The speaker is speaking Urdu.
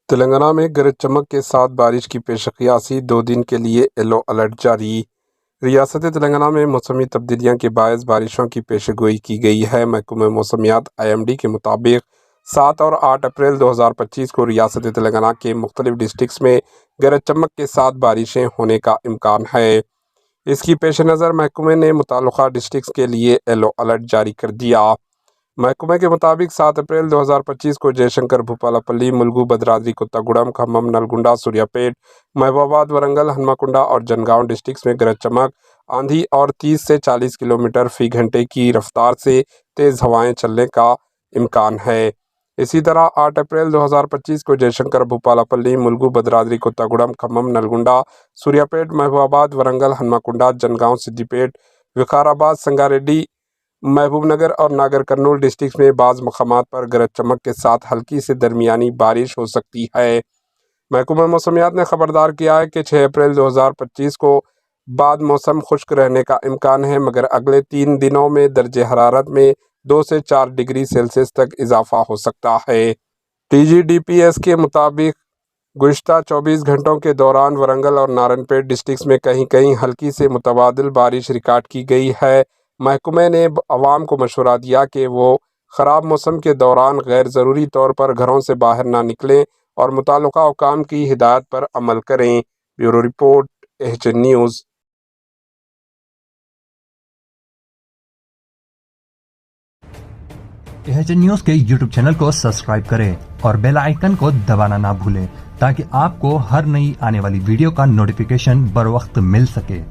تلنگانہ میں گرج چمک کے ساتھ بارش کی پیشقیاسی 2 دن کے لیے یلو الرٹ جاری۔ ریاست تلنگانہ میں موسمی تبدیلیاں کے باعث بارشوں کی پیش گوئی کی گئی ہے۔ محکمہ موسمیات IMD کے مطابق 7 اور 8 اپریل 2025 کو ریاست تلنگانہ کے مختلف ڈسٹرکٹس میں گرج چمک کے ساتھ بارشیں ہونے کا امکان ہے۔ اس کی پیش نظر محکمے نے متعلقہ ڈسٹرکٹس کے لیے یلو الرٹ جاری کر دیا۔ محکمہ کے مطابق 7 اپریل 2025 کو جے شنکر، بھوپالا پلی، ملگو، بھدرادری، کوتاگوڑم، کھمم، نلگنڈا، سوریہ پیٹ، محبوب آباد، ورنگل، ہنمکنڈا اور جنگاؤں ڈسٹرکٹس میں گرج چمک، آندھی اور 30 سے 40 کلومیٹر فی گھنٹے کی رفتار سے تیز ہوائیں چلنے کا امکان ہے۔ اسی طرح 8 اپریل 2025 کو جے شنکر، بھوپالا پلی، ملگو، بھدرادری، کوتاگوڑم، کھمم، نلگنڈا، سوریہ پیٹ، محبوب آباد، ورنگل، ہنمکنڈا، جنگاؤں، سدی پیٹ، وقار آباد، سنگاریڈی، محبوب نگر اور ناگر کرنول ڈسٹرکٹس میں بعض مقامات پر گرج چمک کے ساتھ ہلکی سے درمیانی بارش ہو سکتی ہے۔ محکمہ موسمیات نے خبردار کیا ہے کہ 6 اپریل 2025 کو بعد موسم خشک رہنے کا امکان ہے، مگر اگلے 3 دنوں میں درجہ حرارت میں 2 سے 4 ڈگری سیلسیس تک اضافہ ہو سکتا ہے۔ TGDPS کے مطابق گزشتہ 24 گھنٹوں کے دوران ورنگل اور نارن پیٹ ڈسٹرکٹس میں کہیں کہیں ہلکی سے متبادل بارش ریکارڈ کی گئی ہے۔ محکمہ نے عوام کو مشورہ دیا کہ وہ خراب موسم کے دوران غیر ضروری طور پر گھروں سے باہر نہ نکلیں اور متعلقہ حکام کی ہدایت پر عمل کریں۔ Bureau report, AHN news. AHN news کے YouTube چینل کو سبسکرائب کریں اور بیل آئیکن کو دبانا نہ بھولیں تاکہ آپ کو ہر نئی آنے والی ویڈیو کا نوٹیفیکیشن بر وقت مل سکے۔